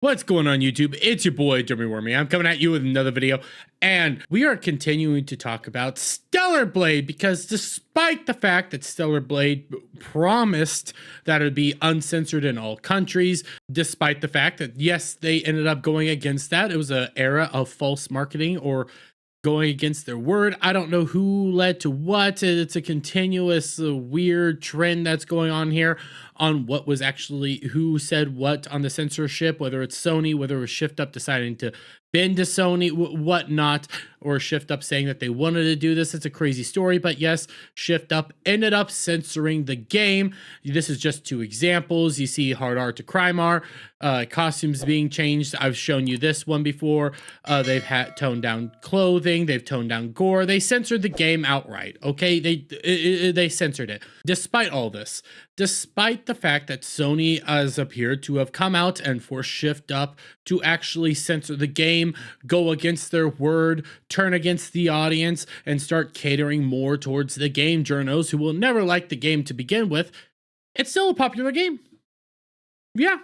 What's going on YouTube? It's your boy Jeremy Wormy. I'm coming at you with another video, and we are continuing to talk about Stellar Blade because despite the fact that Stellar Blade promised that it would be uncensored in all countries, despite the fact that yes, they ended up going against that. It was an era of false marketing or going against their word. I don't know who led to what. It's a continuous weird trend that's going on here on what was actually who said what on the censorship, whether it's Sony, whether it was Shift Up deciding to bend to Sony, whatnot, or Shift Up saying that they wanted to do this. It's a crazy story, but yes, Shift Up ended up censoring the game. This is just two examples. You see hard R to crime R, costumes being changed. I've shown you this one before. They've had toned down clothing. They've toned down gore. They censored the game outright. Okay, they censored it. Despite all this, despite the fact that Sony has appeared to have come out and forced Shift Up to actually censor the game, go against their word, turn against the audience, and start catering more towards the game journos who will never like the game to begin with, it's still a popular game. Yeah.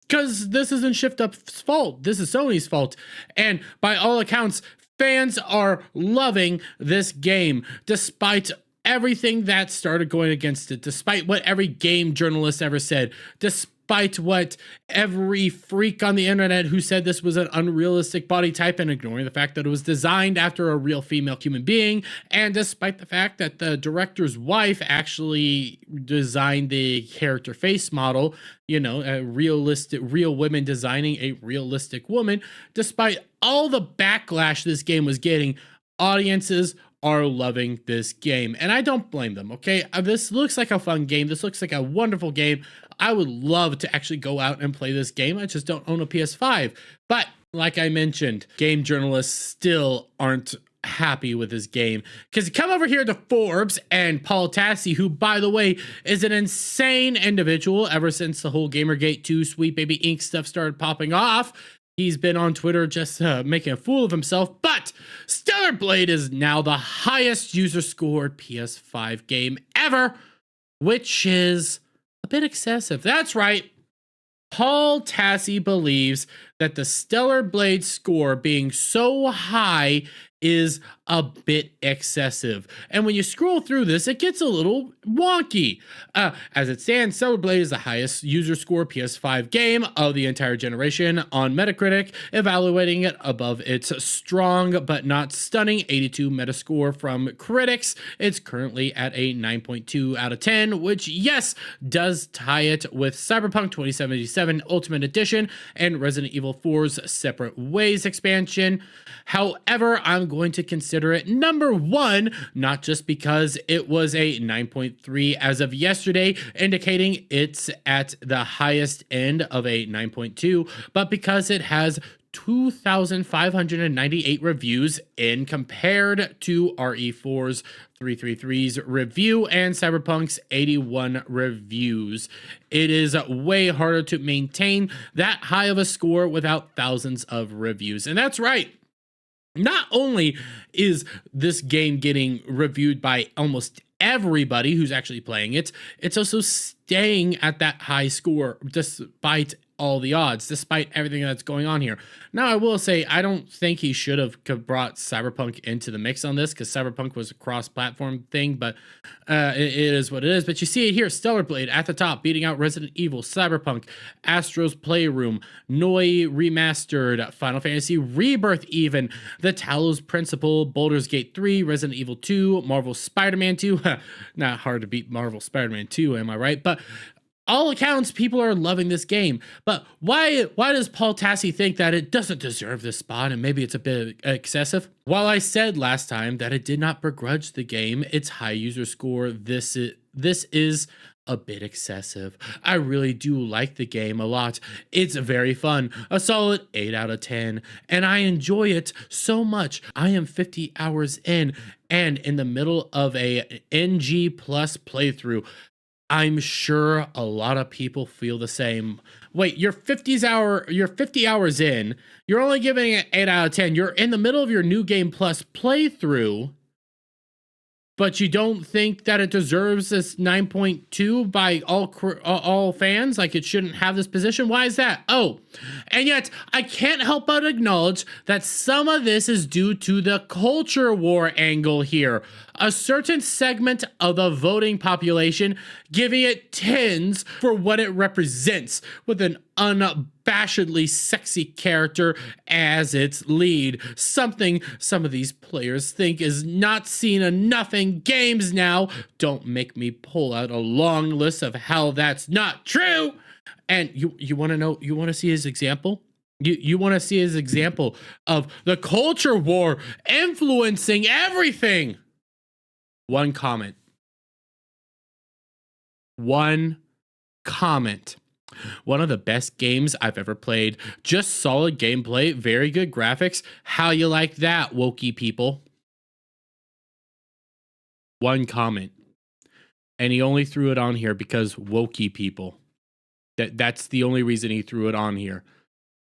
Because this isn't Shift Up's fault. This is Sony's fault. And by all accounts, fans are loving this game, despite everything that started going against it, despite what every game journalist ever said, despite what every freak on the internet who said this was an unrealistic body type and ignoring the fact that it was designed after a real female human being, and despite the fact that the director's wife actually designed the character face model, you know, a real women designing a realistic woman, despite all the backlash this game was getting, audiences are loving this game, and I don't blame them. Okay, this looks like a fun game. This looks like a wonderful game. I would love to actually go out and play this game. I just don't own a PS5. But like I mentioned, game journalists still aren't happy with this game, because come over here to Forbes and Paul Tassi, who by the way is an insane individual ever since the whole Gamergate 2 Sweet Baby Ink stuff started popping off. He's been on Twitter just making a fool of himself, but Stellar Blade is now the highest user scored PS5 game ever, which is a bit excessive. That's right. Paul Tassi believes that the Stellar Blade score being so high is a bit excessive. And when you scroll through this, it gets a little wonky. As it stands, Stellar Blade is the highest user score PS5 game of the entire generation on Metacritic, evaluating it above its strong but not stunning 82 Metascore from critics. It's currently at a 9.2 out of 10, which yes, does tie it with Cyberpunk 2077 Ultimate Edition and Resident Evil 4's Separate Ways expansion. However, I'm going to consider it number one, not just because it was a 9.3 as of yesterday, indicating it's at the highest end of a 9.2, but because it has 2,598 reviews in compared to RE4's 333's review and Cyberpunk's 81 reviews. It is way harder to maintain that high of a score without thousands of reviews. And that's right. Not only is this game getting reviewed by almost everybody who's actually playing it, it's also staying at that high score despite all the odds, despite everything that's going on here. Now, I will say, I don't think he should have brought Cyberpunk into the mix on this, because Cyberpunk was a cross-platform thing, but it is what it is. But you see it here, Stellar Blade at the top, beating out Resident Evil, Cyberpunk, Astro's Playroom, Noi Remastered, Final Fantasy Rebirth even, The Talos Principle, Baldur's Gate 3, Resident Evil 2, Marvel Spider-Man 2. Not hard to beat Marvel Spider-Man 2, am I right? But all accounts, people are loving this game. But why does Paul Tassi think that it doesn't deserve this spot and maybe it's a bit excessive? While I said last time that it did not begrudge the game its high user score, this is a bit excessive. I really do like the game a lot. It's very fun, a solid 8 out of 10, and I enjoy it so much. I am 50 hours in and in the middle of a NG plus playthrough. I'm sure a lot of people feel the same. Wait, you're 50 hours in. You're only giving it 8 out of 10. You're in the middle of your New Game Plus playthrough, but you don't think that it deserves this 9.2 by all fans? Like, it shouldn't have this position? Why is that? Oh, and yet I can't help but acknowledge that some of this is due to the culture war angle here. A certain segment of the voting population giving it 10s for what it represents, with an unabashedly sexy character as its lead. Something some of these players think is not seen enough in games now. Don't make me pull out a long list of how that's not true. And you want to know, you want to see his example? You want to see his example of the culture war influencing everything. One comment. One comment. One of the best games I've ever played. Just solid gameplay, very good graphics. How you like that, wokey people? One comment. And he only threw it on here because wokey people. That's the only reason he threw it on here.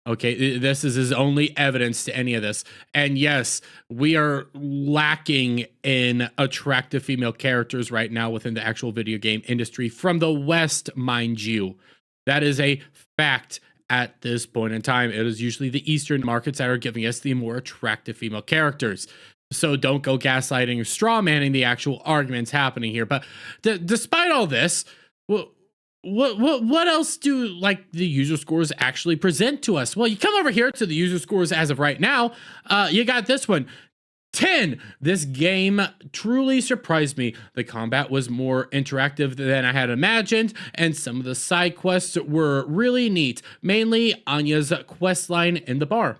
Okay, this is his only evidence to any of this. And yes, we are lacking in attractive female characters right now within the actual video game industry from the West, mind you. That is a fact at this point in time. It is usually the Eastern markets that are giving us the more attractive female characters. So don't go gaslighting or straw manning the actual arguments happening here. But despite all this, well, what else do like the user scores actually present to us? Well, you come over here to the user scores as of right now. You got this one. 10. This game truly surprised me. The combat was more interactive than I had imagined, and some of the side quests were really neat. Mainly Anya's quest line in the bar.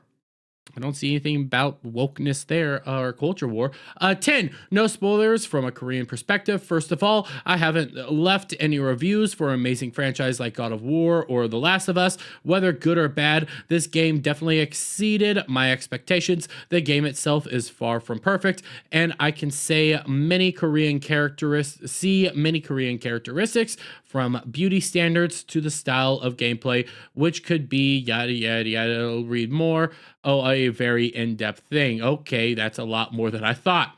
I don't see anything about wokeness there or culture war. 10. No spoilers from a Korean perspective. First of all, I haven't left any reviews for an amazing franchise like God of War or The Last of Us. Whether good or bad, this game definitely exceeded my expectations. The game itself is far from perfect, and I can say many Korean characteristics, from beauty standards to the style of gameplay, which could be yada yada yada. I'll read more. Oh, a very in-depth thing. Okay, that's a lot more than I thought.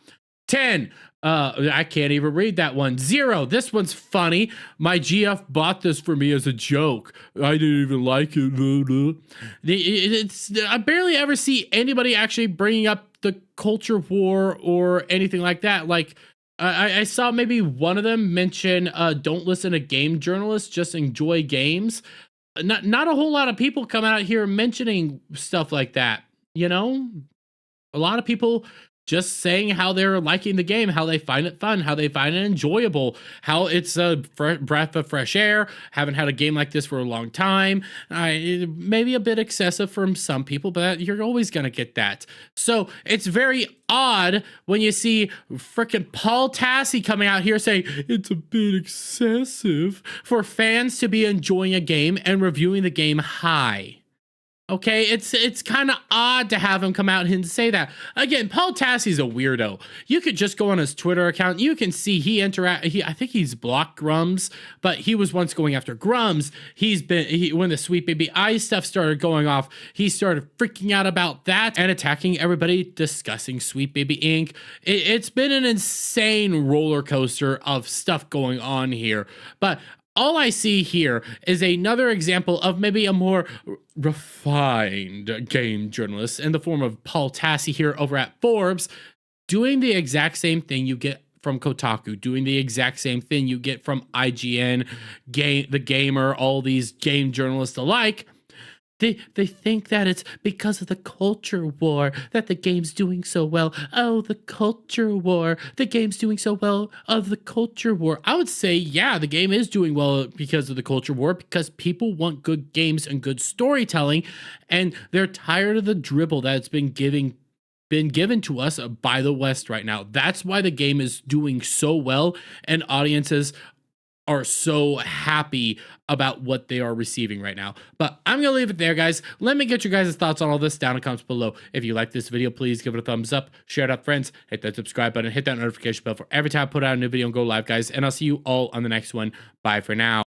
10. I can't even read that one. 0. This one's funny. My GF bought this for me as a joke. I didn't even like it. I barely ever see anybody actually bringing up the culture war or anything like that. Like, I saw maybe one of them mention, don't listen to game journalists, just enjoy games. Not a whole lot of people come out here mentioning stuff like that, you know? A lot of people just saying how they're liking the game, how they find it fun, how they find it enjoyable, how it's a breath of fresh air. Haven't had a game like this for a long time. Maybe a bit excessive from some people, but you're always going to get that. So it's very odd when you see frickin' Paul Tassi coming out here saying it's a bit excessive for fans to be enjoying a game and reviewing the game high. Okay, it's kind of odd to have him come out and say that. Again, Paul Tassi's a weirdo. You could just go on his Twitter account. You can see I think he's blocked Grums, but he was once going after Grums. When the Sweet Baby Eyes stuff started going off, he started freaking out about that and attacking everybody discussing Sweet Baby Inc. It's been an insane roller coaster of stuff going on here. But all I see here is another example of maybe a more refined game journalist in the form of Paul Tassi here over at Forbes, doing the exact same thing you get from Kotaku, doing the exact same thing you get from IGN, The Gamer, all these game journalists alike. They think that it's because of the culture war that the game's doing so well. Oh, the culture war. The game's doing so well of the culture war. I would say, yeah, the game is doing well because of the culture war, because people want good games and good storytelling, and they're tired of the dribble that's been given to us by the West right now. That's why the game is doing so well, and audiences are so happy about what they are receiving right now. But I'm gonna leave it there, guys. Let me get your guys' thoughts on all this down in the comments below. If you like this video, please give it a thumbs up, share it up, friends, hit that subscribe button, hit that notification bell for every time I put out a new video and go live, guys. And I'll see you all on the next one. Bye for now.